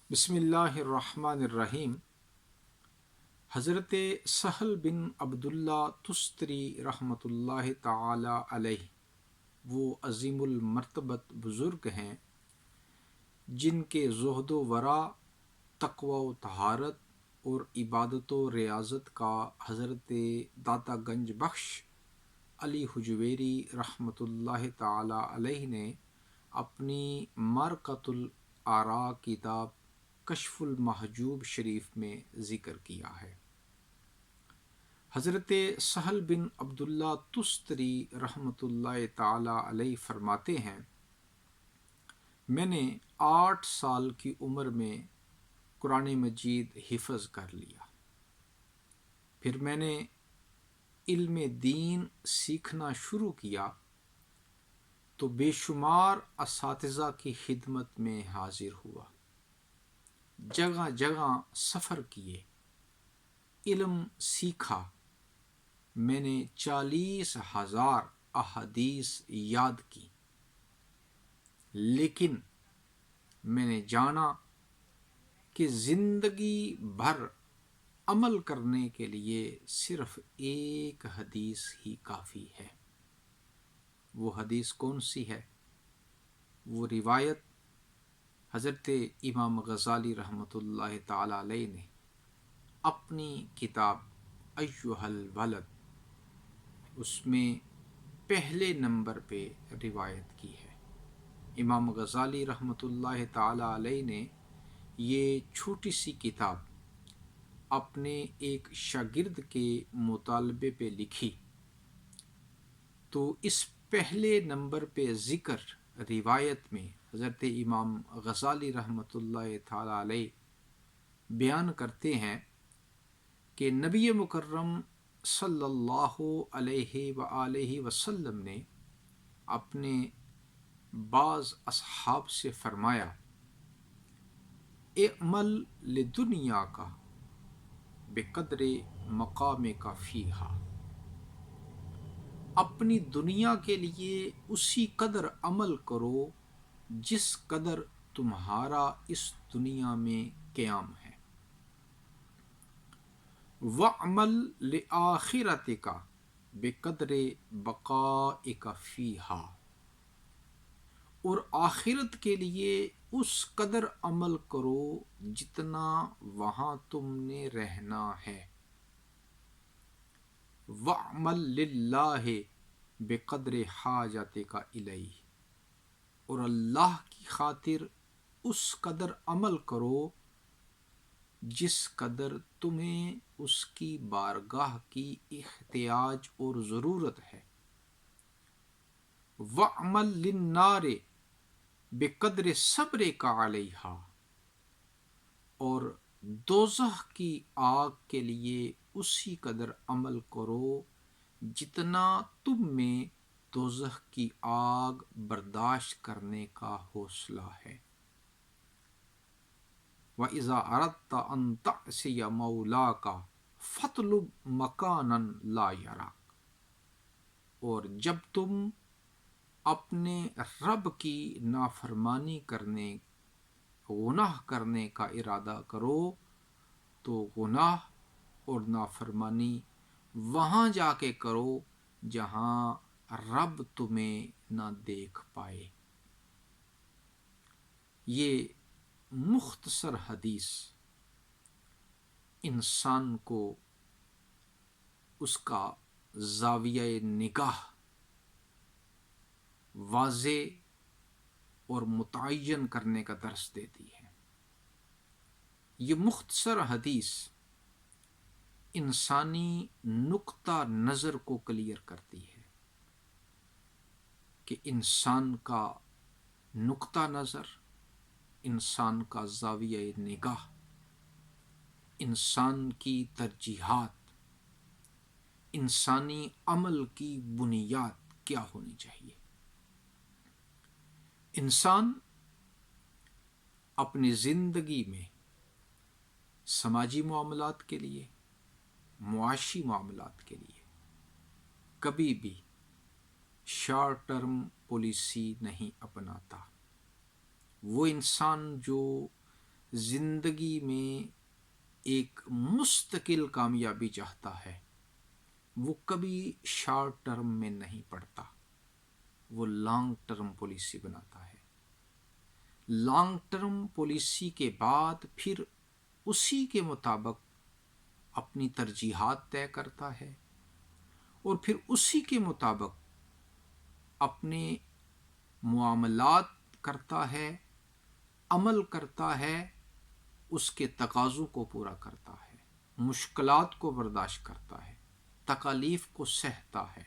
بسم اللہ الرحمن الرحیم۔ حضرت سہل بن عبداللہ تستری رحمۃ اللہ تعالی علیہ وہ عظیم المرتبت بزرگ ہیں جن کے زہد و ورع، تقوی و طہارت اور عبادت و ریاضت کا حضرت داتا گنج بخش علی حجویری رحمۃ اللہ تعالی علیہ نے اپنی مارکۃ الآراء کتاب کشف المحجوب شریف میں ذکر کیا ہے۔ حضرت سہل بن عبداللہ تستری رحمۃ اللہ تعالی علیہ فرماتے ہیں، میں نے 8 سال کی عمر میں قرآن مجید حفظ کر لیا، پھر میں نے علم دین سیکھنا شروع کیا تو بے شمار اساتذہ کی خدمت میں حاضر ہوا، جگہ جگہ سفر کیے، علم سیکھا، میں نے 40,000 احادیث یاد کی، لیکن میں نے جانا کہ زندگی بھر عمل کرنے کے لیے صرف ایک حدیث ہی کافی ہے۔ وہ حدیث کون سی ہے؟ وہ روایت حضرت امام غزالی رحمۃ اللہ تعالی علیہ نے اپنی کتاب ایھا الولد اس میں پہلے نمبر پہ روایت کی ہے۔ امام غزالی رحمۃ اللہ تعالی علیہ نے یہ چھوٹی سی کتاب اپنے ایک شاگرد کے مطالبے پہ لکھی، تو اس پہلے نمبر پہ ذکر روایت میں حضرت امام غزالی رحمۃ اللہ تعالی علیہ بیان کرتے ہیں کہ نبی مکرم صلی اللہ علیہ وآلہ وسلم نے اپنے بعض اصحاب سے فرمایا، اعمل لدنیا کا بقدر مقام کا فیہا، اپنی دنیا کے لیے اسی قدر عمل کرو جس قدر تمہارا اس دنیا میں قیام ہے، وَعْمَلْ لِآخِرَتِكَ بِقَدْرِ بَقَائِكَ فِيهَا، اور آخرت کے لیے اس قدر عمل کرو جتنا وہاں تم نے رہنا ہے، وَعْمَلْ لِلَّهِ بِقَدْرِ حَاجَتِكَ إِلَيْهِ، اور اللہ کی خاطر اس قدر عمل کرو جس قدر تمہیں اس کی بارگاہ کی احتیاج اور ضرورت ہے، وَعْمَلْ لِلنَّارِ بِقَدْرِ صَبْرِكَ عَلَيْهَا، اور دوزخ کی آگ کے لیے اسی قدر عمل کرو جتنا تم میں دوزخ کی آگ برداشت کرنے کا حوصلہ ہے، وَإِذَا أَرَدْتَ أَن تَعْصِيَ مَوْلَاكَ فَاطْلُبْ مَكَانًا لَا يَرَاكَ، اور جب تم اپنے رب کی نافرمانی کرنے، گناہ کرنے کا ارادہ کرو تو گناہ اور نافرمانی وہاں جا کے کرو جہاں رب تمہیں نہ دیکھ پائے۔ یہ مختصر حدیث انسان کو اس کا زاویہ نگاہ واضح اور متعین کرنے کا درس دیتی ہے۔ یہ مختصر حدیث انسانی نقطہ نظر کو کلیئر کرتی ہے کہ انسان کا نقطہ نظر، انسان کا زاویہ نگاہ، انسان کی ترجیحات، انسانی عمل کی بنیاد کیا ہونی چاہیے۔ انسان اپنی زندگی میں سماجی معاملات کے لیے، معاشی معاملات کے لیے کبھی بھی شارٹ ٹرم پالیسی نہیں اپناتا۔ وہ انسان جو زندگی میں ایک مستقل کامیابی چاہتا ہے وہ کبھی شارٹ ٹرم میں نہیں پڑتا، وہ لانگ ٹرم پالیسی بناتا ہے۔ لانگ ٹرم پالیسی کے بعد پھر اسی کے مطابق اپنی ترجیحات طے کرتا ہے اور پھر اسی کے مطابق اپنے معاملات کرتا ہے، عمل کرتا ہے، اس کے تقاضوں کو پورا کرتا ہے، مشکلات کو برداشت کرتا ہے، تکالیف کو سہتا ہے۔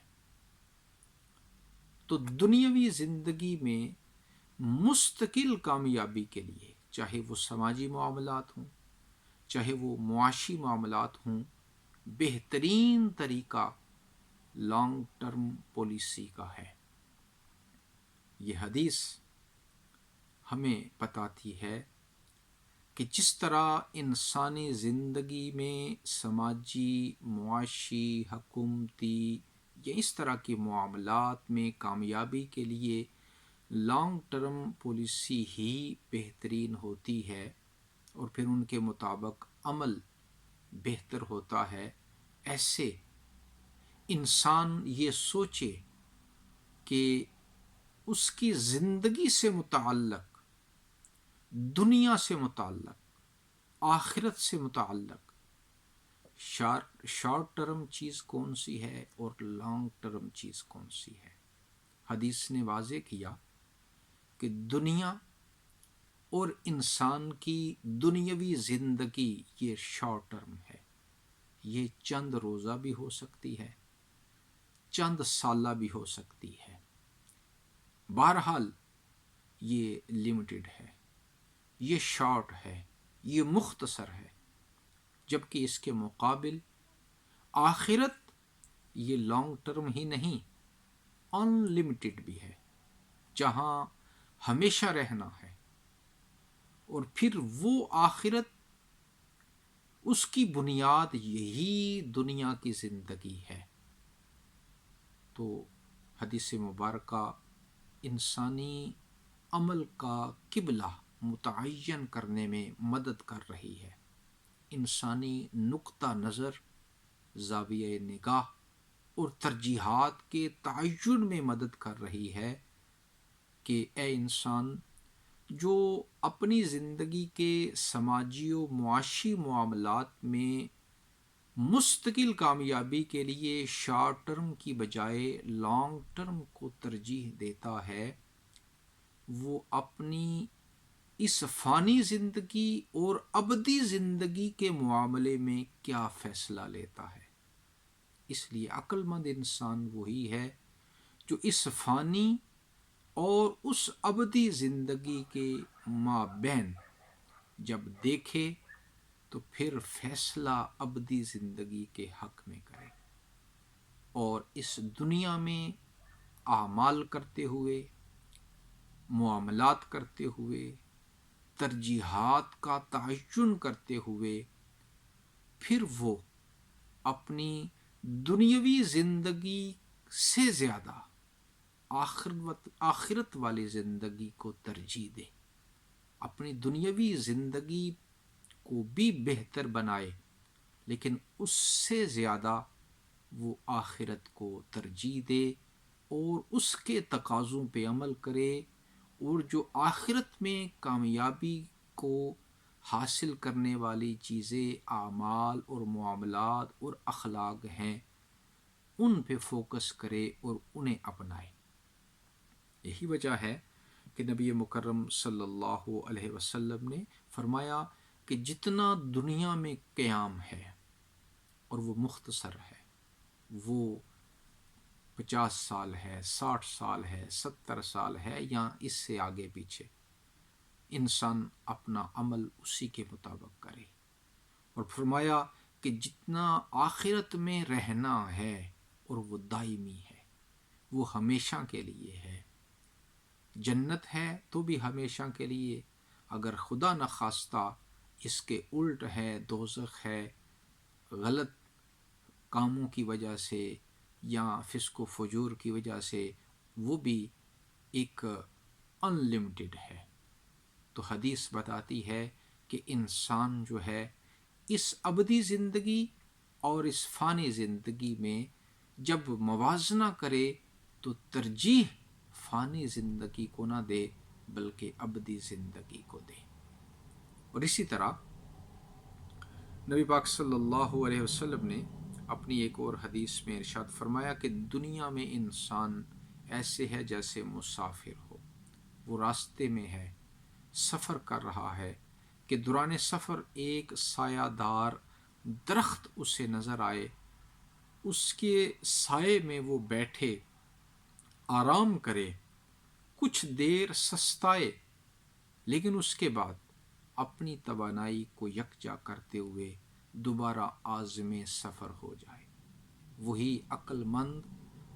تو دنیاوی زندگی میں مستقل کامیابی کے لیے، چاہے وہ سماجی معاملات ہوں، چاہے وہ معاشی معاملات ہوں، بہترین طریقہ لانگ ٹرم پالیسی کا ہے۔ یہ حدیث ہمیں بتاتی ہے کہ جس طرح انسانی زندگی میں سماجی، معاشی، حکومتی یا اس طرح کے معاملات میں کامیابی کے لیے لانگ ٹرم پالیسی ہی بہترین ہوتی ہے اور پھر ان کے مطابق عمل بہتر ہوتا ہے، ایسے انسان یہ سوچے کہ اس کی زندگی سے متعلق، دنیا سے متعلق، آخرت سے متعلق شارٹ ٹرم چیز کون سی ہے اور لانگ ٹرم چیز کون سی ہے۔ حدیث نے واضح کیا کہ دنیا اور انسان کی دنیاوی زندگی یہ شارٹ ٹرم ہے، یہ چند روزہ بھی ہو سکتی ہے، چند سالہ بھی ہو سکتی ہے، بہرحال یہ لمیٹڈ ہے، یہ شارٹ ہے، یہ مختصر ہے، جبکہ اس کے مقابل آخرت یہ لانگ ٹرم ہی نہیں، ان لمیٹڈ بھی ہے، جہاں ہمیشہ رہنا ہے، اور پھر وہ آخرت، اس کی بنیاد یہی دنیا کی زندگی ہے۔ تو حدیث مبارکہ انسانی عمل کا قبلہ متعین کرنے میں مدد کر رہی ہے، انسانی نقطہ نظر، زاویہ نگاہ اور ترجیحات کے تعین میں مدد کر رہی ہے کہ اے انسان، جو اپنی زندگی کے سماجی و معاشی معاملات میں مستقل کامیابی کے لیے شارٹ ٹرم کی بجائے لانگ ٹرم کو ترجیح دیتا ہے، وہ اپنی اس فانی زندگی اور ابدی زندگی کے معاملے میں کیا فیصلہ لیتا ہے۔ اس لیے عقل مند انسان وہی ہے جو اس فانی اور اس ابدی زندگی کے مابین جب دیکھے تو پھر فیصلہ ابدی زندگی کے حق میں کرے، اور اس دنیا میں اعمال کرتے ہوئے، معاملات کرتے ہوئے، ترجیحات کا تعین کرتے ہوئے، پھر وہ اپنی دنیاوی زندگی سے زیادہ آخرت والی زندگی کو ترجیح دے، اپنی دنیاوی زندگی کو بھی بہتر بنائے، لیکن اس سے زیادہ وہ آخرت کو ترجیح دے اور اس کے تقاضوں پہ عمل کرے، اور جو آخرت میں کامیابی کو حاصل کرنے والی چیزیں، اعمال اور معاملات اور اخلاق ہیں، ان پہ فوکس کرے اور انہیں اپنائے۔ یہی وجہ ہے کہ نبی مکرم صلی اللہ علیہ وسلم نے فرمایا کہ جتنا دنیا میں قیام ہے اور وہ مختصر ہے، وہ 50 سال ہے، 60 سال ہے، 70 سال ہے یا اس سے آگے پیچھے، انسان اپنا عمل اسی کے مطابق کرے، اور فرمایا کہ جتنا آخرت میں رہنا ہے اور وہ دائمی ہے، وہ ہمیشہ کے لیے ہے، جنت ہے تو بھی ہمیشہ کے لیے، اگر خدا نخواستہ اس کے الٹ ہے، دوزخ ہے، غلط کاموں کی وجہ سے یا فسق و فجور کی وجہ سے، وہ بھی ایک ان لمیٹڈ ہے۔ تو حدیث بتاتی ہے کہ انسان جو ہے اس ابدی زندگی اور اس فانی زندگی میں جب موازنہ کرے تو ترجیح فانی زندگی کو نہ دے بلکہ ابدی زندگی کو دے۔ اور اسی طرح نبی پاک صلی اللہ علیہ وسلم نے اپنی ایک اور حدیث میں ارشاد فرمایا کہ دنیا میں انسان ایسے ہے جیسے مسافر ہو، وہ راستے میں ہے، سفر کر رہا ہے کہ دوران سفر ایک سایہ دار درخت اسے نظر آئے، اس کے سائے میں وہ بیٹھے آرام کرے، کچھ دیر سستائے، لیکن اس کے بعد اپنی توانائی کو یکجا کرتے ہوئے دوبارہ عازم سفر ہو جائے۔ وہی عقل مند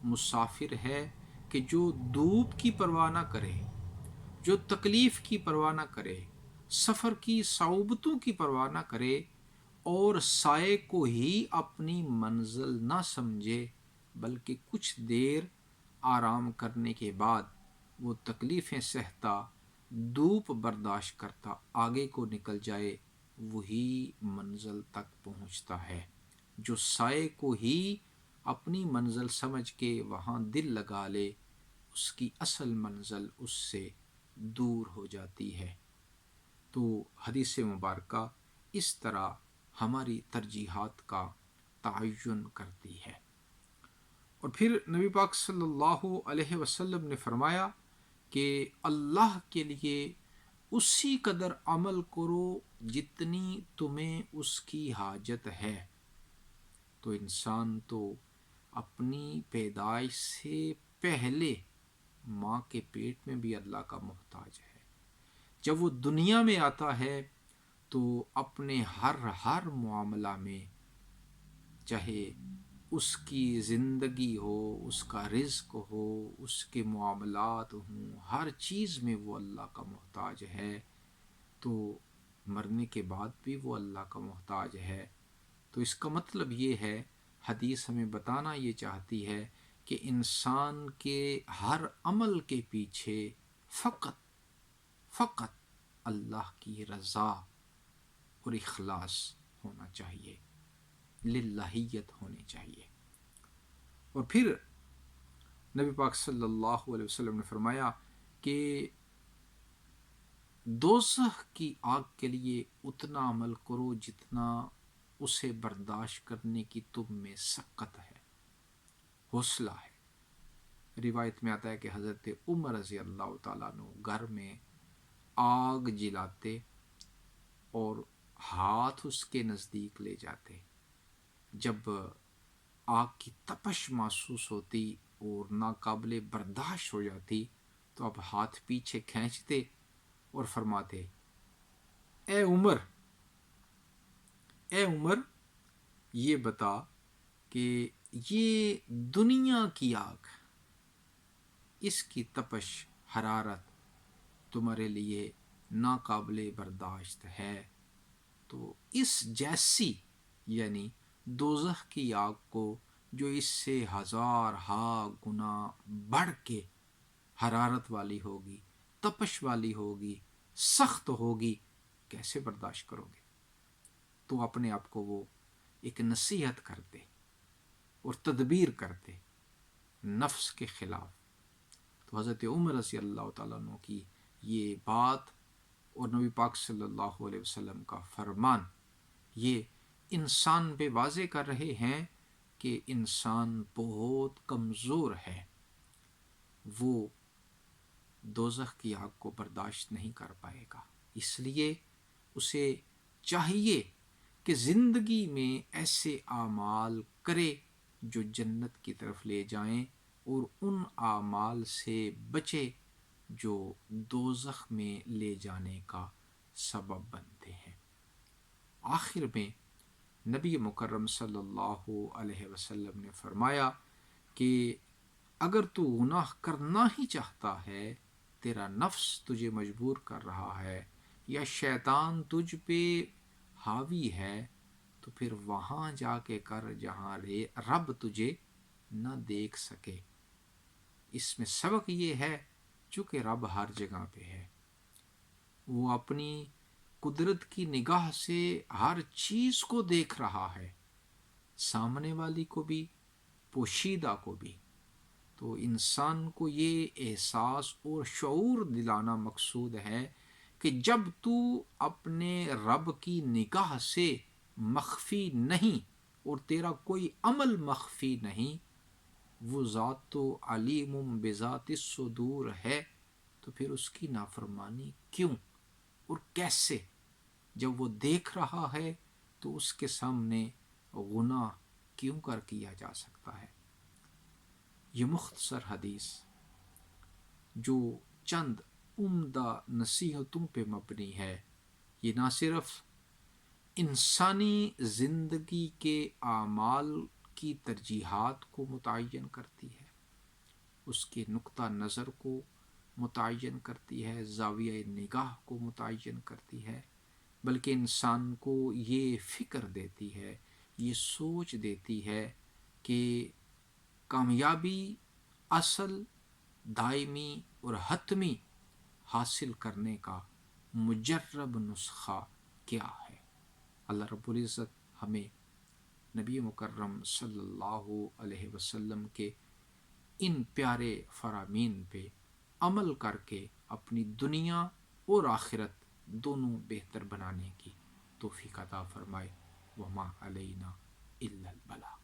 مسافر ہے کہ جو دھوپ کی پرواہ نہ کرے، جو تکلیف کی پرواہ نہ کرے، سفر کی صعوبتوں کی پرواہ نہ کرے اور سائے کو ہی اپنی منزل نہ سمجھے، بلکہ کچھ دیر آرام کرنے کے بعد وہ تکلیفیں سہتا، دھوپ برداشت کرتا آگے کو نکل جائے، وہی منزل تک پہنچتا ہے۔ جو سائے کو ہی اپنی منزل سمجھ کے وہاں دل لگا لے، اس کی اصل منزل اس سے دور ہو جاتی ہے۔ تو حدیث مبارکہ اس طرح ہماری ترجیحات کا تعین کرتی ہے۔ اور پھر نبی پاک صلی اللہ علیہ وسلم نے فرمایا کہ اللہ کے لیے اسی قدر عمل کرو جتنی تمہیں اس کی حاجت ہے۔ تو انسان تو اپنی پیدائش سے پہلے ماں کے پیٹ میں بھی اللہ کا محتاج ہے۔ جب وہ دنیا میں آتا ہے تو اپنے ہر معاملہ میں، چاہے اس کی زندگی ہو، اس کا رزق ہو، اس کے معاملات ہوں، ہر چیز میں وہ اللہ کا محتاج ہے، تو مرنے کے بعد بھی وہ اللہ کا محتاج ہے۔ تو اس کا مطلب یہ ہے، حدیث ہمیں بتانا یہ چاہتی ہے کہ انسان کے ہر عمل کے پیچھے فقط اللہ کی رضا اور اخلاص ہونا چاہیے، للہیت ہونی چاہیے۔ اور پھر نبی پاک صلی اللہ علیہ وسلم نے فرمایا کہ دوزخ کی آگ کے لیے اتنا عمل کرو جتنا اسے برداشت کرنے کی تم میں سقت ہے، حوصلہ ہے۔ روایت میں آتا ہے کہ حضرت عمر رضی اللہ تعالیٰ عنہ گھر میں آگ جلاتے اور ہاتھ اس کے نزدیک لے جاتے، جب آگ کی تپش محسوس ہوتی اور ناقابل برداشت ہو جاتی تو اب ہاتھ پیچھے کھینچتے اور فرماتے، اے عمر یہ بتا کہ یہ دنیا کی آگ، اس کی تپش حرارت تمہارے لیے ناقابل برداشت ہے، تو اس جیسی یعنی دوزخ کی آگ کو جو اس سے 1000 گنا بڑھ کے حرارت والی ہوگی، تپش والی ہوگی، سخت ہوگی، کیسے برداشت کرو گے؟ تو اپنے آپ کو وہ ایک نصیحت کرتے اور تدبیر کرتے نفس کے خلاف۔ تو حضرت عمر رضی اللہ تعالیٰ عنہ کی یہ بات اور نبی پاک صلی اللہ علیہ وسلم کا فرمان یہ انسان پہ واضح کر رہے ہیں کہ انسان بہت کمزور ہے، وہ دوزخ کی آگ کو برداشت نہیں کر پائے گا۔ اس لیے اسے چاہیے کہ زندگی میں ایسے اعمال کرے جو جنت کی طرف لے جائیں، اور ان اعمال سے بچے جو دوزخ میں لے جانے کا سبب بنتے ہیں۔ آخر میں نبی مکرم صلی اللہ علیہ وسلم نے فرمایا کہ اگر تو گناہ کرنا ہی چاہتا ہے، تیرا نفس تجھے مجبور کر رہا ہے یا شیطان تجھ پہ حاوی ہے، تو پھر وہاں جا کے کر جہاں رب تجھے نہ دیکھ سکے۔ اس میں سبق یہ ہے، چونکہ رب ہر جگہ پہ ہے، وہ اپنی قدرت کی نگاہ سے ہر چیز کو دیکھ رہا ہے، سامنے والی کو بھی، پوشیدہ کو بھی، تو انسان کو یہ احساس اور شعور دلانا مقصود ہے کہ جب تو اپنے رب کی نگاہ سے مخفی نہیں اور تیرا کوئی عمل مخفی نہیں، وہ ذات تو علیم بذات الصدور ہے، تو پھر اس کی نافرمانی کیوں اور کیسے؟ جب وہ دیکھ رہا ہے تو اس کے سامنے گناہ کیوں کر کیا جا سکتا ہے؟ یہ مختصر حدیث جو چند عمدہ نصیحتوں پہ مبنی ہے، یہ نہ صرف انسانی زندگی کے اعمال کی ترجیحات کو متعین کرتی ہے، اس کے نقطہ نظر کو متعین کرتی ہے، زاویہ نگاہ کو متعین کرتی ہے، بلکہ انسان کو یہ فکر دیتی ہے، یہ سوچ دیتی ہے کہ کامیابی اصل، دائمی اور حتمی حاصل کرنے کا مجرب نسخہ کیا ہے۔ اللہ رب العزت ہمیں نبی مکرم صلی اللہ علیہ وسلم کے ان پیارے فرامین پہ عمل کر کے اپنی دنیا اور آخرت دونوں بہتر بنانے کی توفیق عطا فرمائے۔ وما علینا الا البلاغ۔